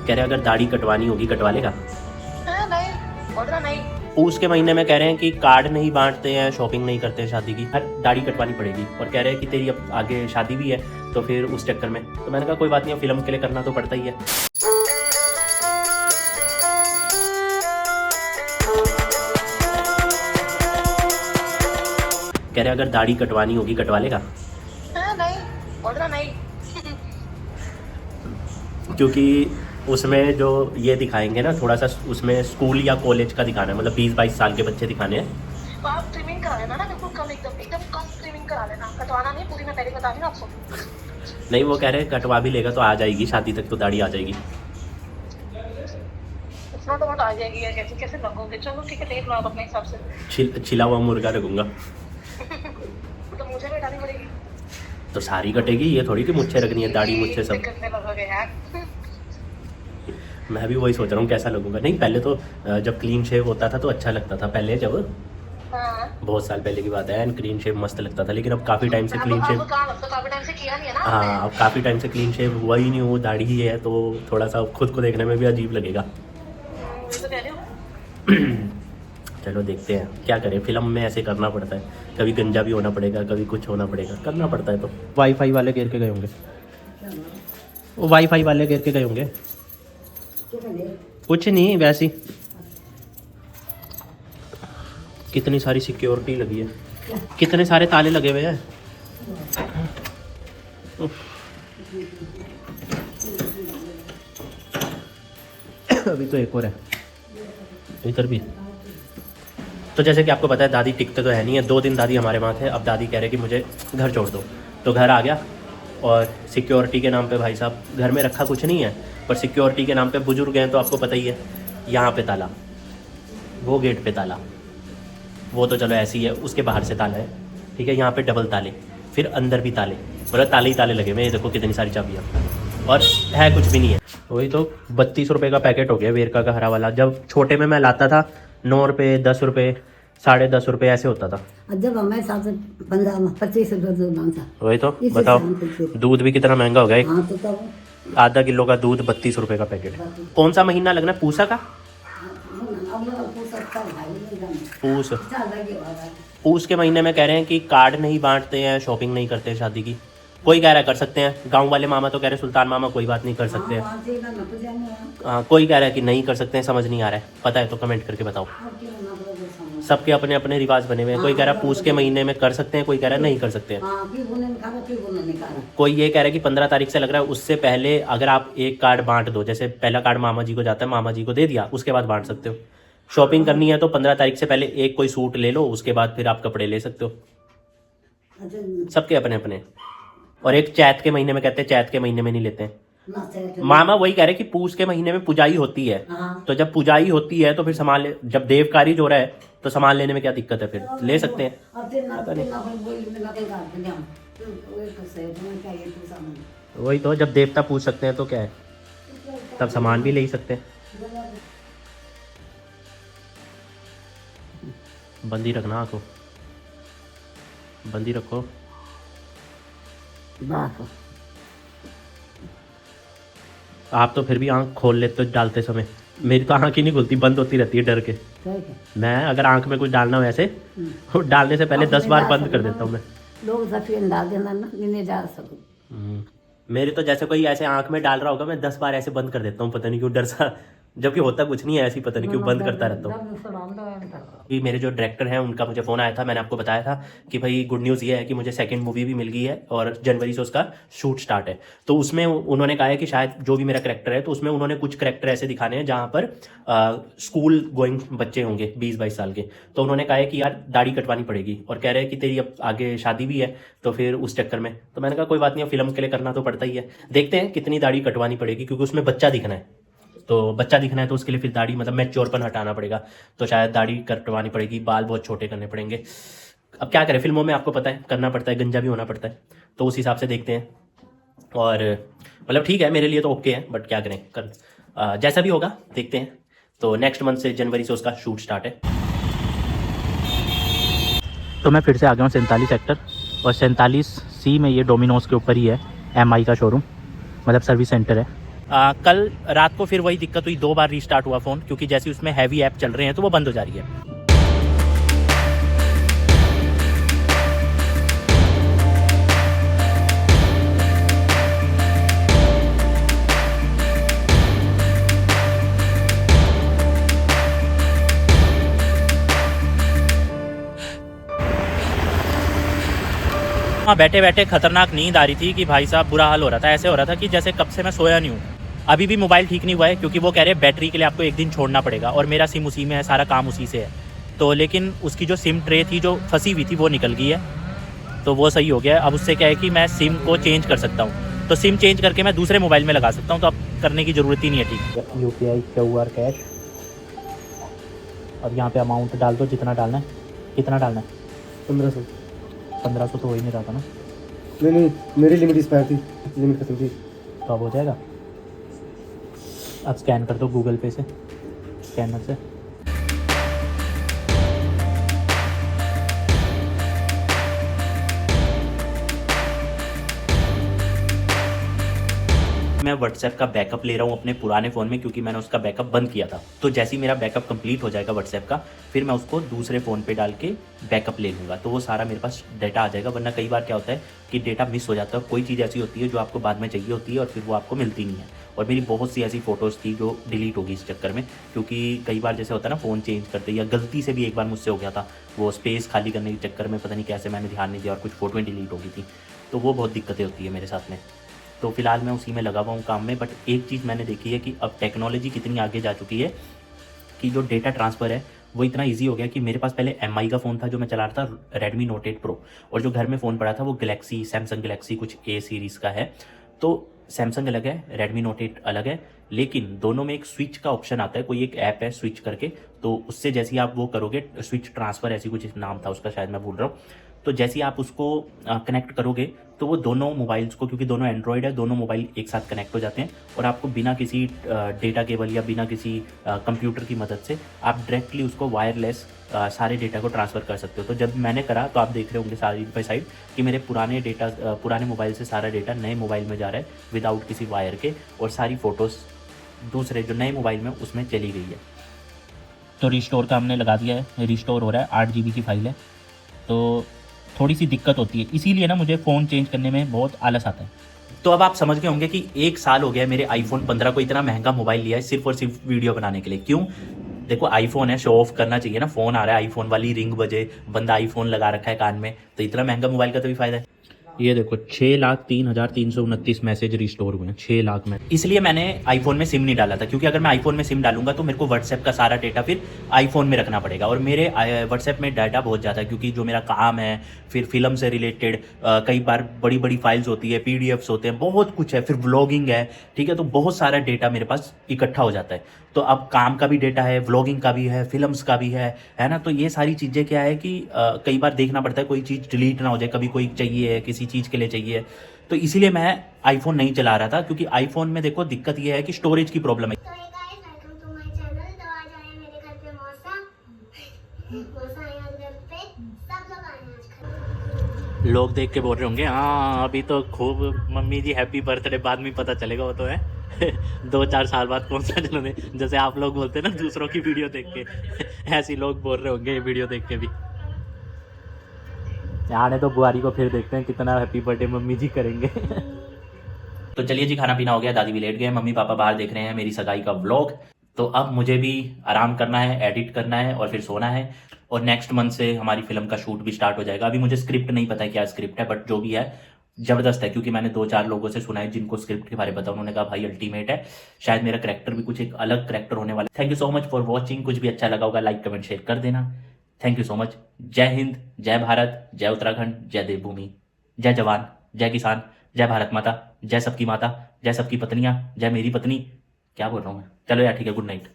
कह रहे अगर दाढ़ी कटवानी होगी कटवा लेगा। नहीं बोल रहा नहीं। पूछ के महीने में कह रहे हैं कि कार्ड नहीं बांटते हैं, शॉपिंग नहीं करते हैं शादी की, हर दाढ़ी कटवानी पड़ेगी। और कह रहे हैं कि तेरी अब आगे शादी भी है तो फिर उस चक्कर में, तो मैंने कहा कोई बात नहीं, फिल्म के लिए करना तो पड़ता ही है। कह रहे अगर दाढ़ी कटवानी होगी कटवा लेगा। नहीं बोल रहा नहीं। क्योंकि उसमें जो ये दिखाएंगे ना, थोड़ा सा उसमें स्कूल या कॉलेज का दिखाना है, मतलब 20-22 साल के बच्चे दिखाने हैं। तो आप ट्रिमिंग करा लेना ना, बिल्कुल कम, एकदम कम ट्रिमिंग करा लेना, कटवाना नहीं पूरी, मैं पहले बता दी ना आपको। नहीं, वो कह रहे हैं कटवा भी लेगा तो आ जाएगी, शादी तक तो दाढ़ी आ जाएगी। इतना तो आ जाएगी यार, कैसे कैसे लगोगे। चलो ठीक है, देख लो आप अपने हिसाब से। छिला हुआ मुर्गा रखूंगा तो मुझे भी डालनी पड़ेगी। तो सारी कटेगी, ये थोड़ी कि मुझे रखनी है दाढ़ी मुझे सब। कितने लगोगे यार। मैं भी वही सोच रहा हूँ कैसा लगूंगा। नहीं, पहले तो जब क्लीन शेव होता था तो अच्छा लगता था, पहले जब बहुत साल पहले की बात है, एंड क्लीन शेव मस्त लगता था। लेकिन अब काफ़ी टाइम से क्लीन शेव, काफी टाइम से किया नहीं है ना। हाँ अब काफ़ी टाइम से क्लीन शेव हुआ ही नहीं, वो दाढ़ी ही है, तो थोड़ा सा खुद को देखने में भी अजीब लगेगा। तो कह रही हूँ। चलो देखते हैं क्या करें, फिल्म में ऐसे करना पड़ता है, कभी गंजा भी होना पड़ेगा, कभी कुछ होना पड़ेगा, करना पड़ता है। तो वाईफाई वाले घेर के गए होंगे, वो वाईफाई वाले घेर के गए होंगे। कुछ नहीं, वैसे ही। कितनी सारी सिक्योरिटी लगी है, कितने सारे ताले लगे हुए हैं। अभी तो एक और है इधर भी। तो जैसे कि आपको पता है दादी टिकते तो है नहीं है, 2 दिन दादी हमारे वहाँ थे। अब दादी कह रहे कि मुझे घर छोड़ दो, तो घर आ गया। और सिक्योरिटी के नाम पे भाई साहब घर में रखा कुछ नहीं है, पर सिक्योरिटी के नाम पे बुजुर्ग हैं तो आपको पता ही है, यहाँ पे ताला, वो गेट पे ताला, वो तो चलो ऐसी है, उसके बाहर से ताला है, ठीक है, यहाँ पे डबल ताले, फिर अंदर भी ताले, मतलब ताले ही ताले लगे हुए। ये देखो कितनी सारी चाबियाँ, और है कुछ भी नहीं है। वही तो 32 रुपये का पैकेट हो गया वेरका का हरा वाला। जब छोटे में मैं लाता था 9 रुपये, 10 रुपये, 10.5 रुपये ऐसे होता था। जब हमारे साथ 15-25 रुपये दूध था। वही तो बताओ, दूध भी कितना महंगा हो गया। हाँ, तो तब आधा किलो का दूध 32 रुपये का पैकेट। कौन सा महीना लगना है, पूसा का? पूस। पूस के महीने में कह रहे हैं कि कार्ड नहीं बांटते हैं, शॉपिंग नहीं करते हैं शादी की। कोई कह रहा है कर सकते हैं, गांव वाले मामा तो कह रहे हैं सुल्तान मामा कोई बात नहीं कर सकते हैं। कोई कह रहा है कि नहीं कर सकते हैं, समझ नहीं आ रहा है, पता है तो कमेंट करके बताओ। सबके अपने अपने रिवाज बने हुए हैं। कोई कह रहा है पूस के महीने में कर सकते हैं, कोई कह रहा है नहीं कर सकते हैं। कोई ये कह रहा है कि 15 तारीख से लग रहा है, उससे पहले अगर आप एक कार्ड बांट दो, जैसे पहला कार्ड मामा जी को जाता है, मामा जी को दे दिया, उसके बाद बांट सकते हो। शॉपिंग करनी है तो 15 तारीख से पहले एक कोई सूट ले लो, उसके बाद फिर आप कपड़े ले सकते हो। सबके अपने अपने। और एक चैत के महीने में कहते हैं, चैत के महीने में नहीं लेते हैं। मामा वही कह रहे कि पूस के महीने में पुजाई होती है, तो जब पुजाई होती है तो फिर सामान, जब देवकारी जो रहा है तो सामान लेने में क्या दिक्कत है, फिर ले सकते हैं। वही तो, जब देवता पूछ सकते हैं तो क्या है, तब सामान भी ले ही सकते हैं। बंदी रखना आंखों, बंदी रखो। आप तो फिर भी आंख खोल लेते हो डालते समय, मेरी तो आंख ही नहीं खुलती, बंद होती रहती है डर के। मैं अगर आंख में कुछ डालना हो ऐसे, डालने से पहले 10 बार बंद कर देता हूँ मैं। लोग डाल देना ना, नहीं डाल सकूं। मेरे तो जैसे कोई ऐसे आंख में डाल रहा होगा, मैं 10 बार ऐसे बंद कर देता हूँ, पता नहीं क्यों, डर सा, जबकि होता कुछ नहीं है, ऐसे ही पता नहीं क्यों बंद करता रहता हूँ। कि मेरे जो डायरेक्टर हैं उनका मुझे फ़ोन आया था, मैंने आपको बताया था कि भाई गुड न्यूज़ ये है कि मुझे सेकंड मूवी भी मिल गई है और जनवरी से उसका शूट स्टार्ट है। तो उसमें उन्होंने कहा है कि शायद जो भी मेरा करैक्टर है, तो उसमें उन्होंने कुछ करैक्टर ऐसे दिखाने हैं जहाँ पर स्कूल गोइंग बच्चे होंगे 20-22 साल के। तो उन्होंने कहा है कि यार दाढ़ी कटवानी पड़ेगी, और कह रहे हैं कि तेरी अब आगे शादी भी है तो फिर उस चक्कर में, तो मैंने कहा कोई बात नहीं, फिल्म के लिए करना तो पड़ता ही है। देखते हैं कितनी दाढ़ी कटवानी पड़ेगी, क्योंकि उसमें बच्चा दिखना है, तो बच्चा दिखना है तो उसके लिए फिर दाढ़ी, मतलब मैच्योरपन हटाना पड़ेगा, तो शायद दाढ़ी कटवानी पड़ेगी, बाल बहुत छोटे करने पड़ेंगे। अब क्या करें, फिल्मों में आपको पता है करना पड़ता है, गंजा भी होना पड़ता है, तो उस हिसाब से देखते हैं। और मतलब ठीक है, मेरे लिए तो ओके है, बट क्या करें, जैसा भी होगा देखते हैं। तो नेक्स्ट मंथ से, जनवरी से उसका शूट स्टार्ट है। तो मैं फिर से आ गया हूँ 47 सेक्टर, और 47C में ये डोमिनोज के ऊपर ही है MI का शोरूम, मतलब सर्विस सेंटर है। कल रात को फिर वही दिक्कत हुई, 2 बार रीस्टार्ट हुआ फ़ोन, क्योंकि जैसे उसमें हैवी ऐप चल रहे हैं तो वो बंद हो जा रही है। हाँ, बैठे बैठे खतरनाक नींद आ रही थी कि भाई साहब बुरा हाल हो रहा था। ऐसे हो रहा था कि जैसे कब से मैं सोया नहीं हूँ। अभी भी मोबाइल ठीक नहीं हुआ है, क्योंकि वो कह रहे हैं बैटरी के लिए आपको 1 दिन छोड़ना पड़ेगा, और मेरा सिम उसी में है, सारा काम उसी से है। तो लेकिन उसकी जो सिम ट्रे थी जो फंसी हुई थी वो निकल गई है, तो वो सही हो गया है। अब उससे क्या है कि मैं सिम को चेंज कर सकता हूँ, तो सिम चेंज करके मैं दूसरे मोबाइल में लगा सकता हूँ, तो अब करने की ज़रूरत ही नहीं है। ठीक, UPI QR कैश, अब यहाँ पे अमाउंट डाल दो जितना डालना है। कितना डालना है? 1500। 1500 तो हो ही नहीं रहा था ना। नहीं, मेरी लिमिट एक्सपायर थी, लिमिट खत्म थी। तो अब हो जाएगा। अब स्कैन कर दो गूगल पे से, स्कैनर से। मैं व्हाट्सएप का बैकअप ले रहा हूँ अपने पुराने फ़ोन में, क्योंकि मैंने उसका बैकअप बंद किया था। तो जैसे ही मेरा बैकअप कंप्लीट हो जाएगा व्हाट्सएप का, फिर मैं उसको दूसरे फ़ोन पे डाल के बैकअप ले लूँगा, तो वो सारा मेरे पास डाटा आ जाएगा। वरना कई बार क्या होता है कि डेटा मिस हो जाता है, कोई चीज़ ऐसी होती है जो आपको बाद में चाहिए होती है और फिर वो आपको मिलती नहीं है। और मेरी बहुत सी ऐसी फ़ोटोज़ थी जो डिलीट होगी इस चक्कर में, क्योंकि कई बार जैसे होता है ना फ़ोन चेंज करते, या गलती से भी एक बार मुझसे हो गया था, वो स्पेस खाली करने के चक्कर में पता नहीं कैसे मैंने ध्यान नहीं दिया और कुछ फ़ोटोएँ डिलीट हो गई थी। तो वो बहुत दिक्कतें होती है मेरे साथ में। तो फिलहाल मैं उसी में लगा हुआ हूँ काम में। बट एक चीज़ मैंने देखी है कि अब टेक्नोलॉजी कितनी आगे जा चुकी है कि जो डेटा ट्रांसफ़र है वो इतना इजी हो गया कि मेरे पास पहले MI का फ़ोन था जो मैं चला रहा था, Redmi Note 8 Pro, और जो घर में फ़ोन पड़ा था वो सैमसंग गैलेक्सी कुछ A सीरीज़ का है। तो सैमसंग अलग है, Redmi Note 8 अलग है, लेकिन दोनों में एक स्विच का ऑप्शन आता है। कोई एक ऐप है स्विच करके, तो उससे जैसे ही आप वो करोगे, स्विच ट्रांसफ़र ऐसी कुछ नाम था उसका, शायद मैं भूल रहा हूँ। तो जैसे ही आप उसको कनेक्ट करोगे तो वो दोनों मोबाइल्स को, क्योंकि दोनों एंड्रॉयड है, दोनों मोबाइल एक साथ कनेक्ट हो जाते हैं, और आपको बिना किसी डेटा केबल या बिना किसी कंप्यूटर की मदद से आप डायरेक्टली उसको वायरलेस सारे डेटा को ट्रांसफ़र कर सकते हो। तो जब मैंने करा तो आप देख रहे होंगे साइड बाई साइड कि मेरे पुराने मोबाइल से सारा डेटा नए मोबाइल में जा रहा है विदाउट किसी वायर के, और सारी फ़ोटोज़ दूसरे जो नए मोबाइल में उसमें चली गई है। तो रिस्टोर का हमने लगा दिया है, रिस्टोर हो रहा है। 8 GB की फ़ाइल है, तो थोड़ी सी दिक्कत होती है, इसीलिए ना मुझे फ़ोन चेंज करने में बहुत आलस आता है। तो अब आप समझ गए होंगे कि 1 साल हो गया मेरे iPhone 15 को इतना महंगा मोबाइल लिया है सिर्फ और सिर्फ वीडियो बनाने के लिए। क्यों? देखो आईफोन है, शो ऑफ करना चाहिए ना, फ़ोन आ रहा है, आईफोन वाली रिंग बजे, बंदा आईफोन लगा रखा है कान में, तो इतना महंगा मोबाइल का तो भी फ़ायदा है। ये देखो 6,03,329 मैसेज रिस्टोर हुए हैं, 6 लाख में। इसलिए मैंने आईफोन में सिम नहीं डाला था, क्योंकि अगर मैं आईफोन में सिम डालूंगा तो मेरे को व्हाट्सएप का सारा डेटा फिर आईफोन में रखना पड़ेगा, और मेरे व्हाट्सएप में डाटा बहुत ज़्यादा है, क्योंकि जो मेरा काम है, फिर फिल्म से रिलेटेड कई बार बड़ी बड़ी फाइल्स होती है, PDFs होते हैं, बहुत कुछ है, फिर व्लॉगिंग है, ठीक है, तो बहुत सारा डेटा मेरे पास इकट्ठा हो जाता है। तो अब काम का भी डेटा है, व्लॉगिंग का भी है, फिल्म्स का भी है ना, तो ये सारी चीज़ें क्या है कि कई बार देखना पड़ता है कोई चीज़ डिलीट ना हो जाए, कभी कोई चाहिए, किसी चीज़ के लिए चाहिए, तो इसीलिए मैं आईफोन नहीं चला रहा था। क्योंकि आईफोन में देखो दिक्कत ये है कि स्टोरेज की प्रॉब्लम है। तो hey guys, welcome to my channel. तो आज आए हैं मेरे घर पे मौसा आए आज घर पे, सब लोग आए हैं आज घर। लोग देख के बोल रहे होंगे हाँ अभी तो खूब मम्मी जी हैप्पी बर्थडे, बाद में पता चलेगा वो तो है 2-4 साल बाद कौन सा जन्मदिन, जैसे आप लोग बोलते हैं ना दूसरों की वीडियो देख के ऐसे लोग बोल रहे होंगे ये वीडियो देख के भी। आने तो बुआरी को फिर देखते हैं कितना हैप्पी बर्थडे मम्मी जी करेंगे। तो चलिए जी, खाना पीना हो गया, दादी भी लेट गए, मम्मी पापा बाहर देख रहे हैं मेरी सगाई का व्लॉग। तो अब मुझे भी आराम करना है, एडिट करना है और फिर सोना है। और नेक्स्ट मंथ से हमारी फिल्म का शूट भी स्टार्ट हो जाएगा। अभी मुझे स्क्रिप्ट नहीं पता है क्या स्क्रिप्ट है, बट जो भी है ज़बरदस्त है, क्योंकि मैंने 2-4 लोगों से सुना है जिनको स्क्रिप्ट के बारे में पता, उन्होंने कहा भाई अल्टीमेट है। शायद मेरा करैक्टर भी कुछ एक अलग करैक्टर होने वाला है। Thank you so much for watching. कुछ भी अच्छा लगा होगा लाइक कमेंट शेयर कर देना। Thank you so much. जय हिंद, जय भारत, जय उत्तराखंड, जय देवभूमि, जय जवान, जय किसान, जय भारत माता, जय सबकी माता, जय सबकी पत्नियां, जय मेरी पत्नी। क्या बोल रहा हूँ मैं? चलो यार ठीक है, गुड नाइट।